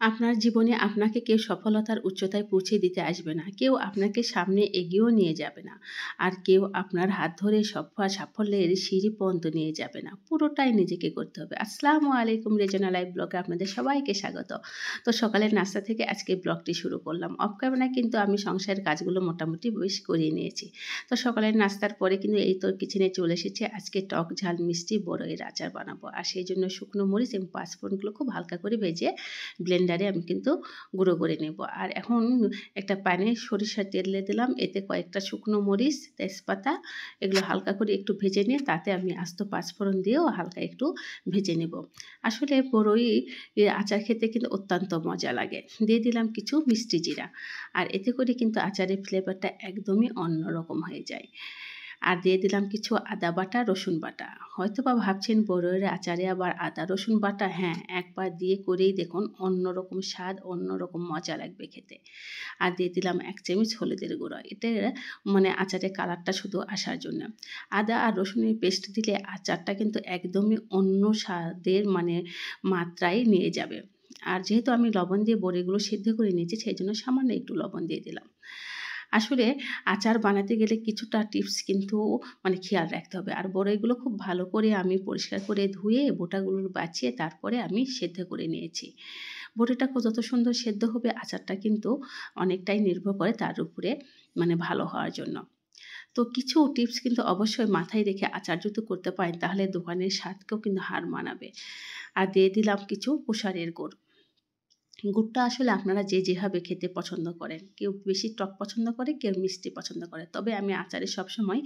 আপনার জীবনে আপনাকে কেউ সফলতার উচ্চতায় পৌঁছে দিতে আসবে না। কেউ আপনাকে সামনে এগিয়েও নিয়ে যাবে না। আর কেউ আপনার হাত ধরে সাফল্যের সিঁড়ি পর্যন্ত নিয়ে যাবে না। পুরোটাই নিজেকে করতে হবে। আসসালামু আলাইকুম, রেজনা লাইভ ব্লগে আপনাদের সবাইকে স্বাগত। তো সকালের নাস্তা থেকে আজকে ব্লগটি শুরু করলাম। অফ ক্যামেরায় কিন্তু আমি সংসারের কাজগুলো মোটামুটি বেশ করিয়ে নিয়েছি। তো সকালের নাস্তার পরে কিন্তু এই তো কিচেনে চলে এসেছে। আজকে টক ঝাল মিষ্টি বড়ইয়ের আচার বানাবো। আর সেই জন্য শুকনো মরিচ এবং পাঁচফোড়নগুলো খুব হালকা করে ভেজে ব্লেন্ডারে আমি কিন্তু গুঁড়ো করে নেব। আর এখন একটা প্যানে সরিষার তেল দিয়ে দিলাম, এতে কয়েকটা শুকনো মরিচ, তেজপাতা এগুলো হালকা করে একটু ভেজে নিয়ে তাতে আমি আস্ত পাঁচফোড়ন দিয়েও হালকা একটু ভেজে নেব। আসলে বড়ই আচার খেতে কিন্তু অত্যন্ত মজা লাগে। দিয়ে দিলাম কিছু মিষ্টি জিরা, আর এতে করে কিন্তু আচারের ফ্লেভারটা একদমই অন্যরকম হয়ে যায়। আর দিয়ে দিলাম কিছু আদা বাটা, রসুন বাটা। হয়তোবা ভাবছেন বড়ইয়ের আচারে আবার আদা রসুন বাটা, হ্যাঁ, একবার দিয়ে করেই দেখুন, অন্যরকম স্বাদ, অন্যরকম মজা লাগবে খেতে। আর দিয়ে দিলাম ১ চামচ হলুদের গুঁড়ো। এটা আচারের কালারটা শুধু আসার জন্য। আদা আর রসুনের পেস্ট দিলে আচারটা কিন্তু একদমই অন্য স্বাদের মাত্রায় নিয়ে যাবে। আর যেহেতু আমি লবণ দিয়ে বড়িগুলো সিদ্ধ করে নিয়েছি, সেই জন্য সামান্য একটু লবণ দিয়ে দিলাম। আসলে আচার বানাতে গেলে কিছুটা টিপস কিন্তু খেয়াল রাখতে হবে। আর বড়ইগুলো খুব ভালো করে আমি পরিষ্কার করে ধুয়ে বোটাগুলো বাছিয়ে তারপরে আমি সেদ্ধ করে নিয়েছি। বড়িটা যত সুন্দর সেদ্ধ হবে, আচারটা কিন্তু অনেকটাই নির্ভর করে তার উপরে ভালো হওয়ার জন্য। তো কিছু টিপস কিন্তু অবশ্যই মাথায় রেখে আচার যদি করতে পারেন, তাহলে দোকানের স্বাদকেও কিন্তু হার মানাবে। আর দিয়ে দিলাম কিছু প্রসারের গুড়। গুড়টা আসলে আপনারা যে যেভাবে খেতে পছন্দ করেন। কেউ বেশি টক পছন্দ করে, কেউ মিষ্টি পছন্দ করে। তবে আমি আচারে সবসময়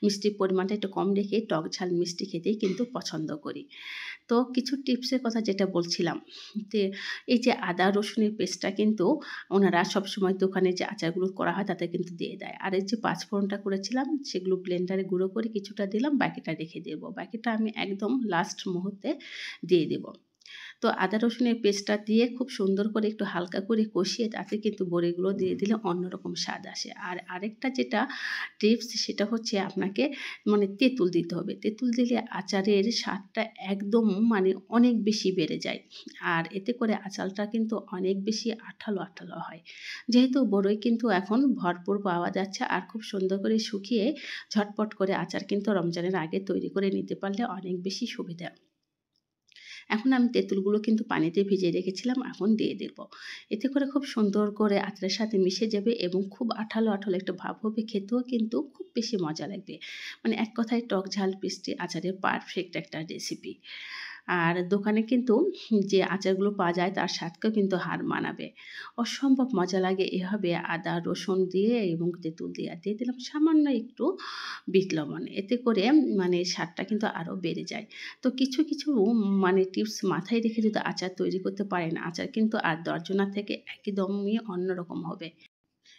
মিষ্টির পরিমাণটা একটু কম রেখে টক ঝাল মিষ্টি খেতেই কিন্তু পছন্দ করি। তো কিছু টিপসের কথা যেটা বলছিলাম, যে এই যে আদা রসুনের পেস্টটা কিন্তু ওনারা সবসময় দোকানে যে আচারগুলো করা হয় তাতে কিন্তু দিয়ে দেয়। আর এই যে পাঁচফোড়নটা করেছিলাম, সেগুলো ব্লেন্ডারে গুঁড়ো করে কিছুটা দিলাম, বাকিটা রেখে দেব। বাকিটা আমি একদম লাস্ট মুহূর্তে দিয়ে দেব। তো আদা রসুনের পেস্টটা দিয়ে খুব সুন্দর করে একটু হালকা করে কষিয়ে তাতে কিন্তু বড়িগুলো দিয়ে দিলে অন্যরকম স্বাদ আসে। আর আরেকটা যেটা টিপস, সেটা হচ্ছে আপনাকে তেঁতুল দিতে হবে। তেঁতুল দিলে আচারের স্বাদটা একদম অনেক বেশি বেড়ে যায়। আর এতে করে আচারটা কিন্তু অনেক বেশি আঠালো আঠালো হয়। যেহেতু বড়ই কিন্তু এখন ভরপুর পাওয়া যাচ্ছে, আর খুব সুন্দর করে শুকিয়ে ঝটপট করে আচার কিন্তু রমজানের আগে তৈরি করে নিতে পারলে অনেক বেশি সুবিধা। এখন আমি তেঁতুলগুলো কিন্তু পানিতে ভিজিয়ে রেখেছিলাম, এখন দিয়ে দেব। এতে করে খুব সুন্দর করে আচারের সাথে মিশে যাবে এবং খুব আঠালো আঠালো একটা ভাব হবে, খেতেও কিন্তু খুব বেশি মজা লাগবে। এক কথায় টক ঝাল মিষ্টি আচারের পারফেক্ট একটা রেসিপি। আর দোকানে কিন্তু যে আচারগুলো পাওয়া যায় তার স্বাদকেও কিন্তু হার মানাবে। অসম্ভব মজা লাগে এভাবে আদা রসুন দিয়ে এবং তেঁতুল দিয়ে। আর দিয়ে দিলাম সামান্য একটু বিট লবণ। এতে করে স্বাদটা কিন্তু আরও বেড়ে যায়। তো কিছু কিছু টিপস মাথায় রেখে যদি আচার তৈরি করতে পারেন, আচার কিন্তু আর ১০ জনের থেকে একদমই অন্যরকম হবে।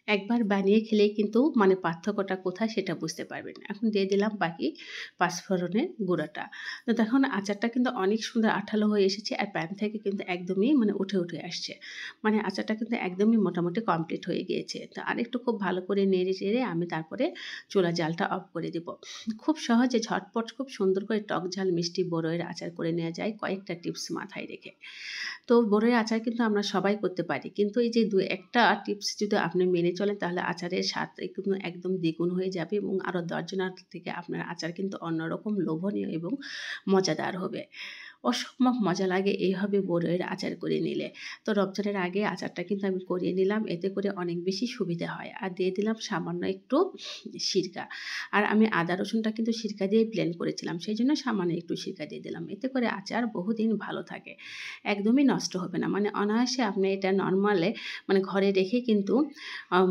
একবার বানিয়ে খেলেই কিন্তু পার্থক্যটা কোথায় সেটা বুঝতে পারবেন। এখন দিয়ে দিলাম বাকি পাঁচফোড়নের গুঁড়োটা। তো দেখুন আচারটা কিন্তু অনেক সুন্দর আঠালো হয়ে এসেছে, আর প্যান থেকে কিন্তু একদমই উঠে আসছে। আচারটা কিন্তু একদমই মোটামুটি কমপ্লিট হয়ে গিয়েছে। তো আরেকটু খুব ভালো করে নেড়ে চেড়ে আমি তারপরে চুলার জালটা অফ করে দেব। খুব সহজে ঝটপট খুব সুন্দর করে টক ঝাল মিষ্টি বড়ইয়ের আচার করে নেওয়া যায় কয়েকটা টিপস মাথায় রেখে। তো বড়ইয়ের আচার কিন্তু আমরা সবাই করতে পারি। কিন্তু এই যে ২-১টা টিপস যদি আপনি মেনে চলেন, তাহলে আচারের স্বাদ কিন্তু একদম দ্বিগুণ হয়ে যাবে এবং আরও ১০ জনের থেকে আপনার আচার কিন্তু অন্যরকম লোভনীয় এবং মজাদার হবে। অসম্ভব মজা লাগে এইভাবে বড়ইয়ের আচার করে নিলে। তো রমজানের আগে আচারটা কিন্তু আমি করিয়ে নিলাম, এতে করে অনেক বেশি সুবিধা হয়। আর দিয়ে দিলাম সামান্য একটু সিরকা। আর আমি আদা রসুনটা কিন্তু সিরকা দিয়ে ব্লেন্ড করেছিলাম, সেইজন্য সামান্য একটু সিরকা দিয়ে দিলাম। এতে করে আচার বহুদিন ভালো থাকে, একদমই নষ্ট হবে না। অনায়াসে আপনি এটা নরমালে ঘরে রেখে কিন্তু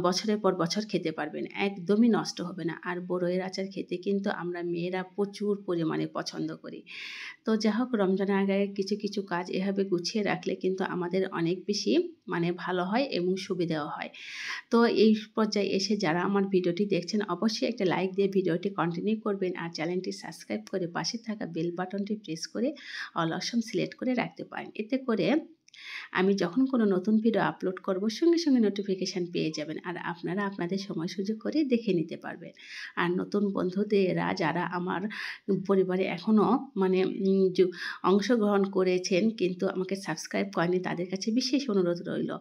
বছরের পর বছর খেতে পারবেন, একদমই নষ্ট হবে না। আর বড়ইয়ের আচার খেতে কিন্তু আমরা মেয়েরা প্রচুর পরিমাণে পছন্দ করি। তো যাই হোক, রমজানের আগে কিছু কিছু কাজ এভাবে গুছিয়ে রাখলে কিন্তু আমাদের অনেক বেশি ভালো হয় এবং সুবিধাও হয়। তো এই পর্যায়ে এসে যারা আমার ভিডিওটি দেখছেন, অবশ্যই একটা লাইক দিয়ে ভিডিওটি কন্টিনিউ করবেন, আর চ্যানেলটি সাবস্ক্রাইব করে পাশে থাকা বেল বাটনটি প্রেস করে অল অপশন সিলেক্ট করে রাখতে পারেন। এতে করে আমি যখন কোনো নতুন ভিডিও আপলোড করব সঙ্গে, সঙ্গে নোটিফিকেশান পেয়ে যাবেন। আর আপনারা আপনাদের সময় সুযোগ করে দেখে নিতে পারবেন। আর নতুন বন্ধুদেরা যারা আমার পরিবারে এখনও মানে অংশগ্রহণ করেছেন কিন্তু আমাকে সাবস্ক্রাইব করেনি, তাদের কাছে বিশেষ অনুরোধ রইল।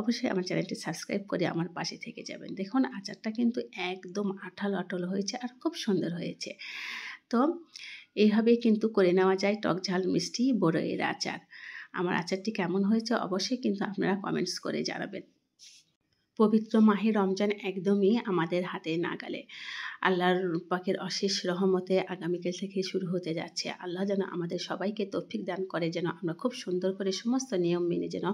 অবশ্যই আমার চ্যানেলটি সাবস্ক্রাইব করে আমার পাশে থেকে যাবেন। দেখুন আচারটা কিন্তু একদম আঠালো, আঠালো হয়েছে আর খুব সুন্দর হয়েছে। তো এইভাবেই কিন্তু করে নেওয়া যায় টক ঝাল মিষ্টি বড়ইয়ের আচার। আমার আচারটি কেমন হয়েছে অবশ্যই কিন্তু আপনারা কমেন্টস করে জানাবেন। পবিত্র মাহে রমজান একদমই আমাদের হাতে নাগালে। আল্লাহর পাকের অশেষ রহমতে আগামীকাল থেকে শুরু হতে যাচ্ছে। আল্লাহ যেন আমাদের সবাইকে তৌফিক দান করে যেন আমরা খুব সুন্দর করে সমস্ত নিয়ম মেনে যেন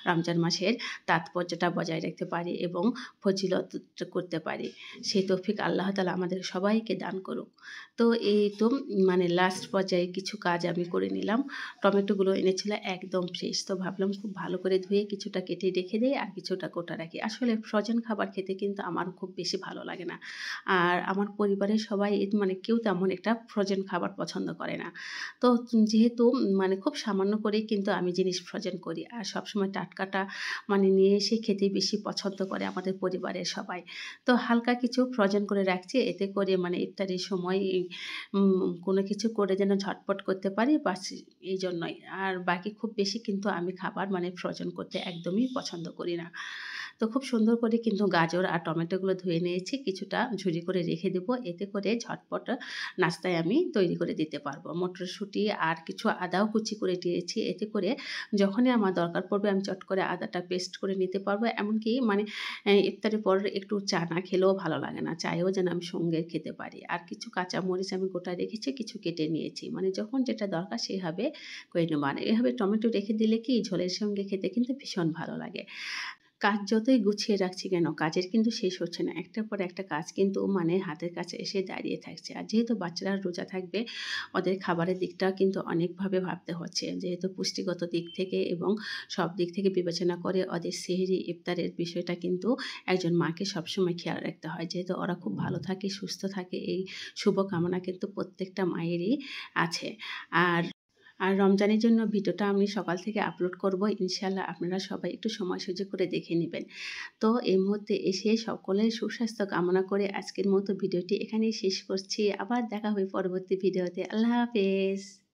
রমজান মাসের তাৎপর্যটা বজায় রাখতে পারি এবং ফজিলত করতে পারি। সেই তৌফিক আল্লাহ তাআলা আমাদের সবাইকে দান করুক। তো এই তো মানে লাস্ট পর্যায়ে কিছু কাজ আমি করে নিলাম। টমেটোগুলো এনেছিল একদম ফ্রেশ। তো ভাবলাম খুব ভালো করে ধুয়ে কিছুটা কেটে রেখে দেই আর কিছুটা গোটা রাখি। আসলে ফ্রোজেন খাবার খেতে কিন্তু আমার খুব বেশি ভালো লাগে না। আর আমার পরিবারের সবাই মানে কেউ তেমন একটা ফ্রোজেন খাবার পছন্দ করে না। তো যেহেতু মানে খুব সামান্য করেই কিন্তু আমি জিনিস ফ্রোজেন করি। আর সবসময় টাটকাটা মানে নিয়ে এসে খেতেই বেশি পছন্দ করে আমাদের পরিবারের সবাই। তো হালকা কিছু ফ্রোজেন করে রাখছি, এতে করে মানে ইফতারির সময় কোনো কিছু করে যেন ঝটপট করতে পারি বাস এইজন্যই। আর বাকি খুব বেশি কিন্তু আমি খাবার মানে ফ্রোজেন করতে একদমই পছন্দ করি না। তো খুব সুন্দর করে কিন্তু গাজর আর টমেটোগুলো ধুয়ে নিয়েছি। কিছুটা ঝুরি করে রেখে দেবো। এতে করে ঝটপট নাস্তায় আমি তৈরি করে দিতে পারবো। মটরশুঁটি আর কিছু আদাও কুচি করে দিয়েছি। এতে করে যখনই আমার দরকার পড়বে আমি চট করে আদাটা পেস্ট করে নিতে পারবো। এমনকি মানে ইফতারের পর একটু চা না খেলেও ভালো লাগে না। চায়েও যেন আমি সঙ্গে খেতে পারি। আর কিছু কাঁচামরিচ আমি গোটা রেখেছি, কিছু কেটে নিয়েছি। মানে যখন যেটা দরকার সেভাবে করে নেবো। আর এভাবে টমেটো রেখে দিলে কি ঝোলের সঙ্গে খেতে কিন্তু ভীষণ ভালো লাগে। কাজ যতই গুছিয়ে রাখছি কেন কাজের কিন্তু শেষ হচ্ছে না। একটার পর একটা কাজ কিন্তু মানে হাতের কাছে এসে দাঁড়িয়ে থাকছে। আর যেহেতু বাচ্চারা রোজা থাকবে ওদের খাবারের দিকটাও কিন্তু অনেকভাবে ভাবতে হচ্ছে। যেহেতু পুষ্টিগত দিক থেকে এবং সব দিক থেকে বিবেচনা করে ওদের সেহরি ইফতারের বিষয়টা কিন্তু একজন মাকে সবসময় খেয়াল রাখতে হয়। যেহেতু ওরা খুব ভালো থাকে, সুস্থ থাকে এই শুভকামনা কিন্তু প্রত্যেকটা মায়েরই আছে। আর রমজানের জন্য ভিডিওটা আমি সকাল থেকে আপলোড করব। ইনশাআল্লাহ আপনারা সবাই একটু সময় সুযোগ করে দেখে নিবেন। তো এই মুহূর্তে এসে সকলের সুস্বাস্থ্য কামনা করে আজকের মতো ভিডিওটি এখানেই শেষ করছি। আবার দেখা হবে পরবর্তী ভিডিওতে। আল্লাহ হাফেজ।